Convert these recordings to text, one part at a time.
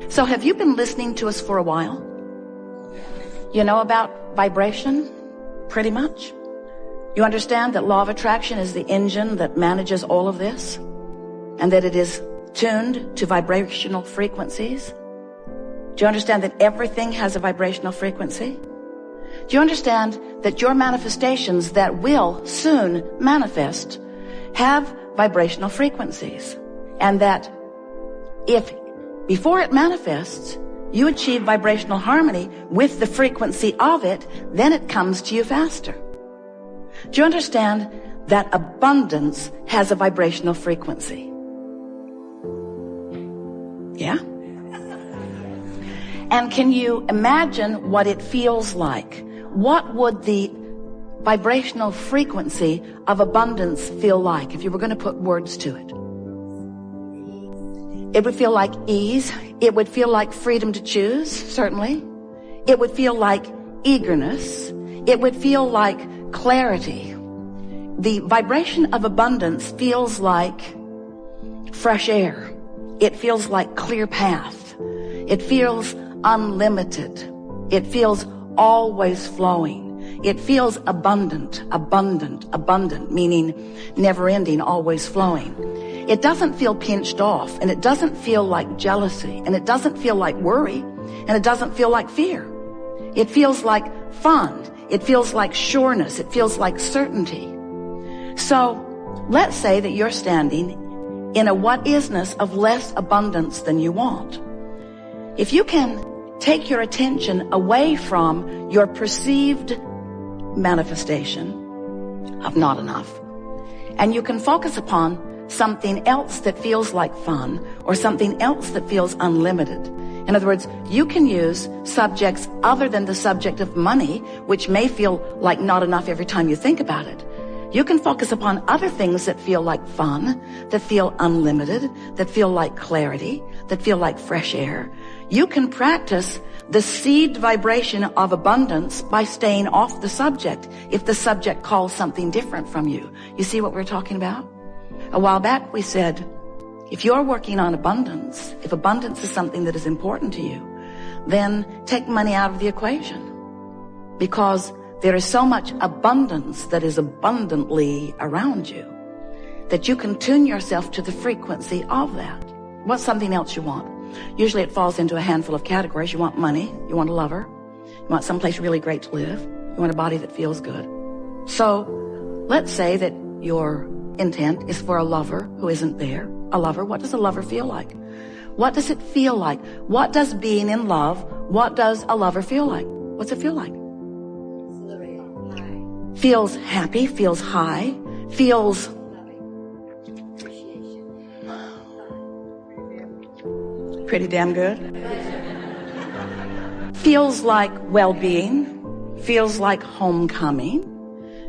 So have you been listening to us for a while? You know about vibration, pretty much. You understand that law of attraction is the engine that manages all of this, and that it is tuned to vibrational frequencies. Do you understand that everything has a vibrational frequency? Do you understand that your manifestations that will soon manifest have vibrational frequencies? And that if before it manifests, you achieve vibrational harmony with the frequency of it, then it comes to you faster. Do you understand that abundance has a vibrational frequency? Yeah? And can you imagine what it feels like? What would the vibrational frequency of abundance feel like if you were going to put words to it? It would feel like ease. It would feel like freedom to choose, certainly. It would feel like eagerness. It would feel like clarity. The vibration of abundance feels like fresh air. It feels like clear path. It feels unlimited. It feels always flowing. It feels abundant, meaning never ending, always flowing. It doesn't feel pinched off, and it doesn't feel like jealousy, and it doesn't feel like worry, and it doesn't feel like fear. It feels like fun. It feels like sureness. It feels like certainty. So let's say that you're standing in a what-isness of less abundance than you want. If you can take your attention away from your perceived manifestation of not enough, and you can focus upon something else that feels like fun, or something else that feels unlimited. In other words, you can use subjects other than the subject of money, which may feel like not enough every time you think about it. You can focus upon other things that feel like fun, that feel unlimited, that feel like clarity, that feel like fresh air. You can practice the seed vibration of abundance by staying off the subject if the subject calls something different from you. You see what we're talking about? A while back we said, if you're working on abundance, if abundance is something that is important to you, then take money out of the equation. Because there is so much abundance that is abundantly around you that you can tune yourself to the frequency of that. What's something else you want? Usually it falls into a handful of categories. You want money, you want a lover, you want someplace really great to live, you want a body that feels good. So let's say that your intent is for a lover who isn't there. A lover, what does a lover feel like? What does it feel like? What does being in love, what does a lover feel like? What's it feel like? Feels happy, feels high, feels pretty damn good. Feels like well-being, feels like homecoming,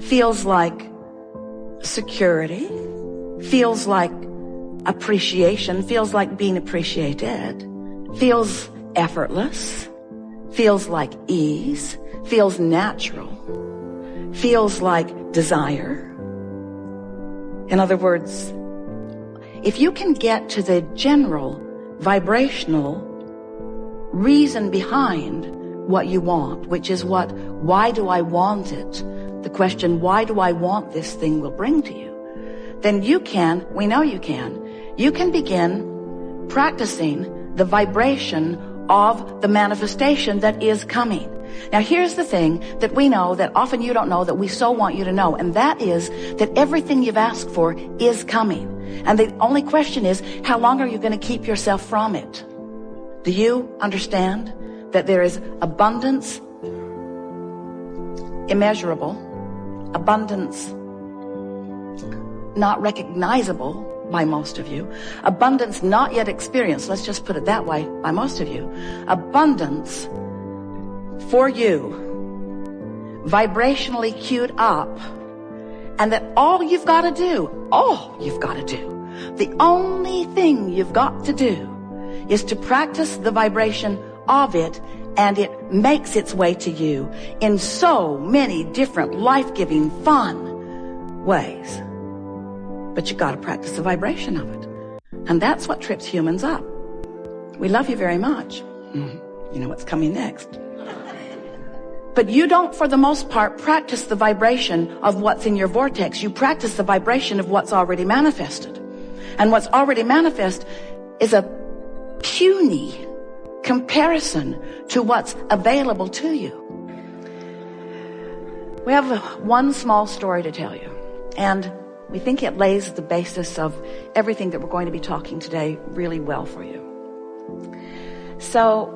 feels like security, feels like appreciation, feels like being appreciated, feels effortless, feels like ease, feels natural, feels like desire. In other words, if you can get to the general vibrational reason behind what you want, which is why do I want it? The question, why do I want this thing, will bring to you. Then we know you can begin practicing the vibration of the manifestation that is coming. Now here's the thing that we know that often you don't know that we so want you to know, and that is that everything you've asked for is coming. And the only question is, how long are you going to keep yourself from it? Do you understand that there is abundance, immeasurable, abundance not recognizable by most of you, abundance not yet experienced, let's just put it that way, by most of you, abundance for you, vibrationally queued up, and that all you've got to do, the only thing you've got to do is to practice the vibration of it, and it makes its way to you in so many different life-giving, fun ways. But you got to practice the vibration of it. And that's what trips humans up. We love you very much. You know what's coming next. But you don't, for the most part, practice the vibration of what's in your vortex. You practice the vibration of what's already manifested. And what's already manifest is a puny comparison to what's available to you. We have one small story to tell you, and we think it lays the basis of everything that we're going to be talking today really well for you. So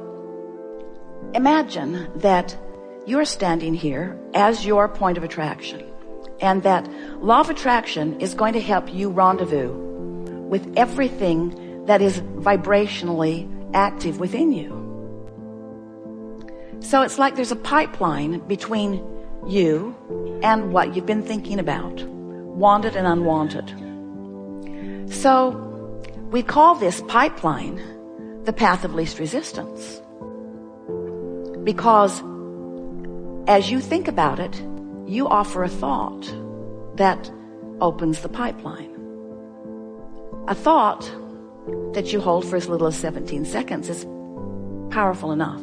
imagine that you're standing here as your point of attraction, and that law of attraction is going to help you rendezvous with everything that is vibrationally active within you. So it's like there's a pipeline between you and what you've been thinking about, wanted and unwanted. So we call this pipeline the path of least resistance, because as you think about it, you offer a thought that opens the pipeline. A thought that you hold for as little as 17 seconds is powerful enough.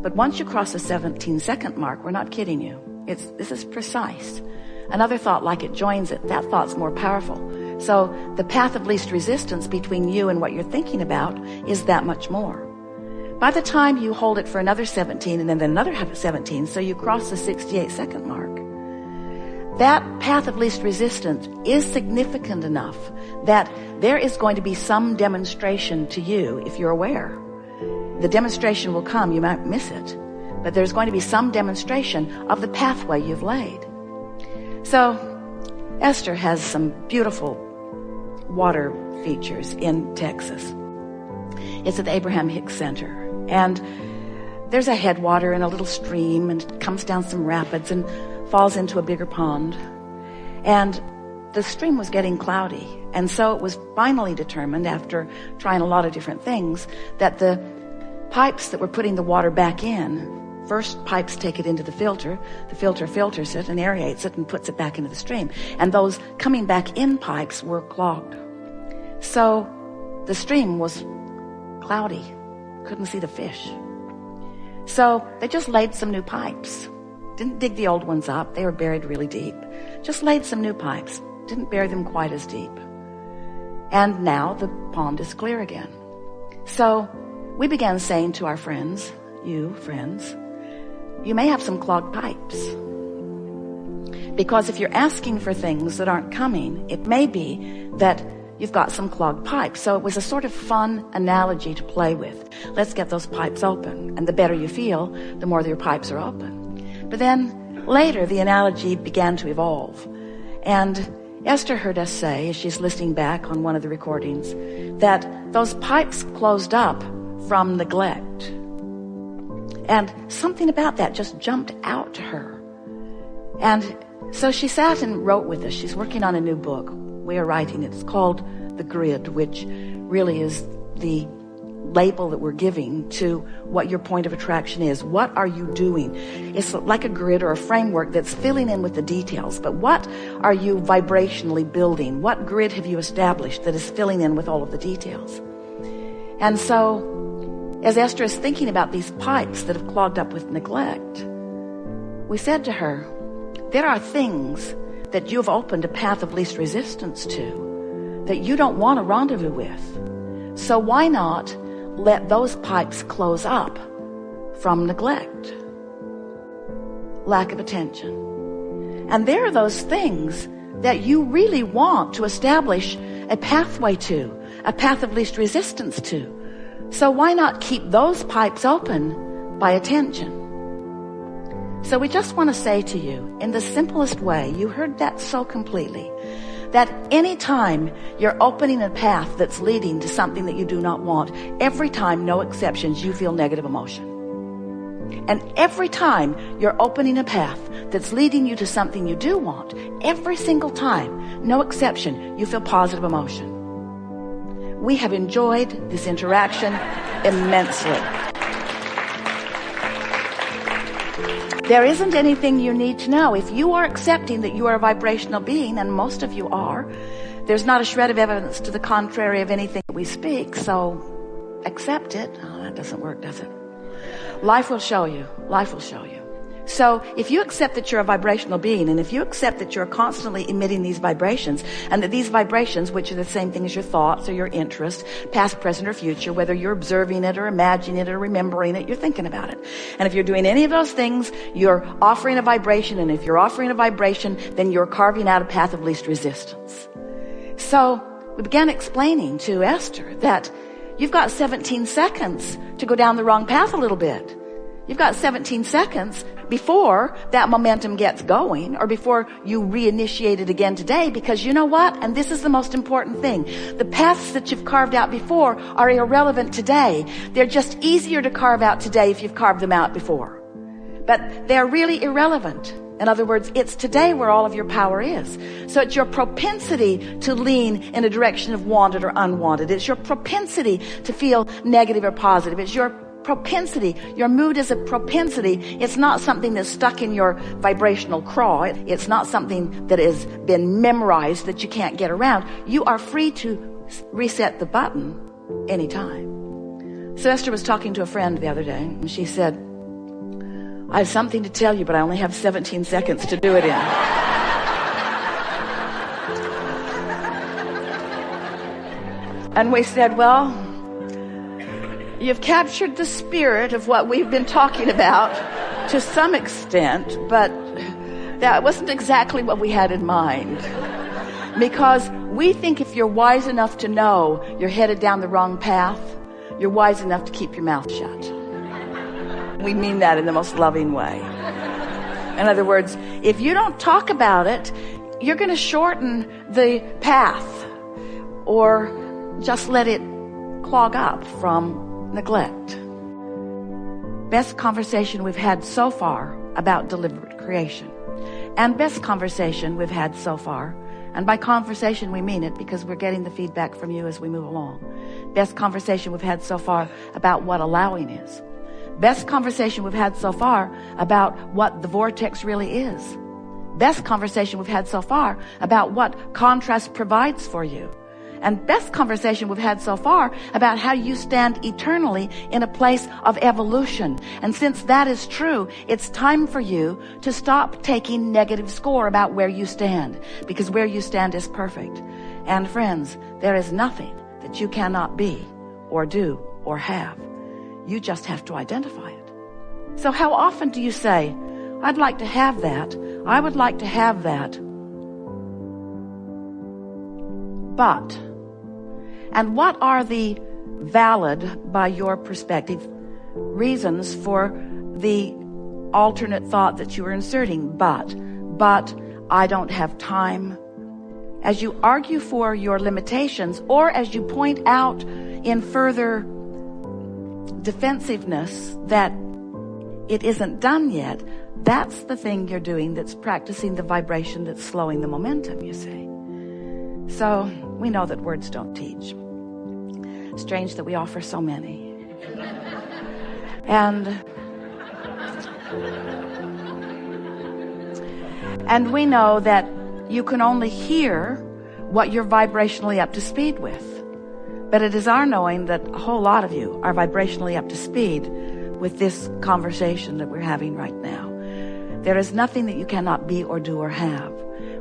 But once you cross the 17-second mark, we're not kidding you. This is precise. Another thought like it joins it. That thought's more powerful. So the path of least resistance between you and what you're thinking about is that much more. By the time you hold it for another 17 and then another 17, so you cross the 68-second mark, that path of least resistance is significant enough that there is going to be some demonstration to you if you're aware. The demonstration will come, you might miss it, but there's going to be some demonstration of the pathway you've laid. So Esther has some beautiful water features in Texas. It's at the Abraham Hicks Center. And there's a headwater and a little stream, and it comes down some rapids and falls into a bigger pond. And the stream was getting cloudy. And so it was finally determined, after trying a lot of different things, that the pipes that were putting the water back in, first pipes take it into the filter filters it and aerates it and puts it back into the stream. And those coming back in pipes were clogged. So the stream was cloudy. Couldn't see the fish. So they just laid some new pipes. Didn't dig the old ones up. They were buried really deep. Just laid some new pipes. Didn't bury them quite as deep. And now the pond is clear again. So we began saying to our friends, you friends, you may have some clogged pipes. Because if you're asking for things that aren't coming, it may be that you've got some clogged pipes. So it was a sort of fun analogy to play with. Let's get those pipes open. And the better you feel, the more your pipes are open. But then later, the analogy began to evolve. And Esther heard us say, as she's listening back on one of the recordings, that those pipes closed up from neglect. And something about that just jumped out to her. And so she sat and wrote with us. She's working on a new book. We are writing it. It's called The Grid, which really is the label that we're giving to what your point of attraction is. What are you doing? It's like a grid or a framework that's filling in with the details. But what are you vibrationally building? What grid have you established that is filling in with all of the details? And so, as Esther is thinking about these pipes that have clogged up with neglect, we said to her, there are things that you've opened a path of least resistance to, that you don't want to rendezvous with. So why not let those pipes close up from neglect, lack of attention? And there are those things that you really want to establish a pathway to, a path of least resistance to. So why not keep those pipes open by attention? So we just want to say to you, in the simplest way, you heard that so completely, that anytime you're opening a path that's leading to something that you do not want, every time, no exceptions, you feel negative emotion. And every time you're opening a path that's leading you to something you do want, every single time, no exception, you feel positive emotion. We have enjoyed this interaction immensely. There isn't anything you need to know. If you are accepting that you are a vibrational being, and most of you are, there's not a shred of evidence to the contrary of anything that we speak, so accept it, oh, that doesn't work, does it? Life will show you. Life will show you. So if you accept that you're a vibrational being, and if you accept that you're constantly emitting these vibrations, and that these vibrations, which are the same thing as your thoughts or your interests, past, present, or future, whether you're observing it or imagining it or remembering it, you're thinking about it. And if you're doing any of those things, you're offering a vibration, and if you're offering a vibration, then you're carving out a path of least resistance. So we began explaining to Esther that you've got 17 seconds to go down the wrong path a little bit. You've got 17 seconds before that momentum gets going, or before you reinitiate it again today, because you know what? And this is the most important thing. The paths that you've carved out before are irrelevant today. They're just easier to carve out today if you've carved them out before. But they're really irrelevant. In other words, it's today where all of your power is. So it's your propensity to lean in a direction of wanted or unwanted. It's your propensity to feel negative or positive. It's your propensity. Your mood is a propensity. It's not something that's stuck in your vibrational craw. It's not something that has been memorized that you can't get around. You are free to reset the button anytime. So Esther was talking to a friend the other day, and she said, I have something to tell you, but I only have 17 seconds to do it in. And we said, well, you've captured the spirit of what we've been talking about to some extent, but that wasn't exactly what we had in mind. Because we think if you're wise enough to know you're headed down the wrong path, you're wise enough to keep your mouth shut. We mean that in the most loving way. In other words, if you don't talk about it, you're going to shorten the path, or just let it clog up from neglect. Best conversation we've had so far about deliberate creation. And best conversation we've had so far, and by conversation we mean it because we're getting the feedback from you as we move along. Best conversation we've had so far about what allowing is. Best conversation we've had so far about what the vortex really is. Best conversation we've had so far about what contrast provides for you. And best conversation we've had so far about how you stand eternally in a place of evolution. And since that is true, it's time for you to stop taking negative score about where you stand, because where you stand is perfect. And friends, there is nothing that you cannot be or do or have. You just have to identify it. So how often do you say, I'd like to have that, I would like to have that, but... And what are the valid, by your perspective, reasons for the alternate thought that you are inserting? But I don't have time. As you argue for your limitations, or as you point out in further defensiveness that it isn't done yet, that's the thing you're doing that's practicing the vibration that's slowing the momentum, you see. So we know that words don't teach. Strange that we offer so many. And we know that you can only hear what you're vibrationally up to speed with. But it is our knowing that a whole lot of you are vibrationally up to speed with this conversation that we're having right now. There is nothing that you cannot be or do or have.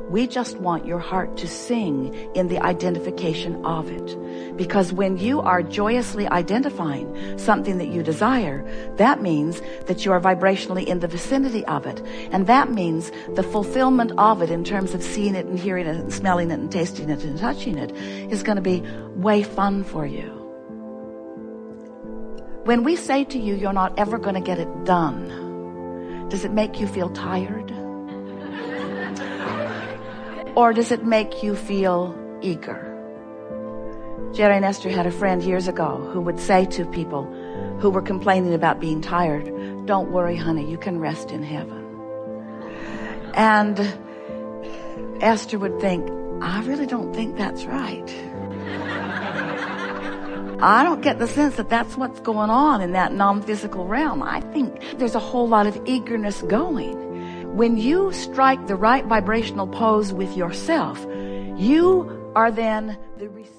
We just want your heart to sing in the identification of it. Because when you are joyously identifying something that you desire, that means that you are vibrationally in the vicinity of it. And that means the fulfillment of it in terms of seeing it and hearing it and smelling it and tasting it and touching it is going to be way fun for you. When we say to you, you're not ever going to get it done, does it make you feel tired? Or does it make you feel eager? Jerry and Esther had a friend years ago who would say to people who were complaining about being tired, don't worry, honey, you can rest in heaven. And Esther would think, I really don't think that's right. I don't get the sense that that's what's going on in that non-physical realm. I think there's a whole lot of eagerness going. When you strike the right vibrational pose with yourself, you are then the receiver.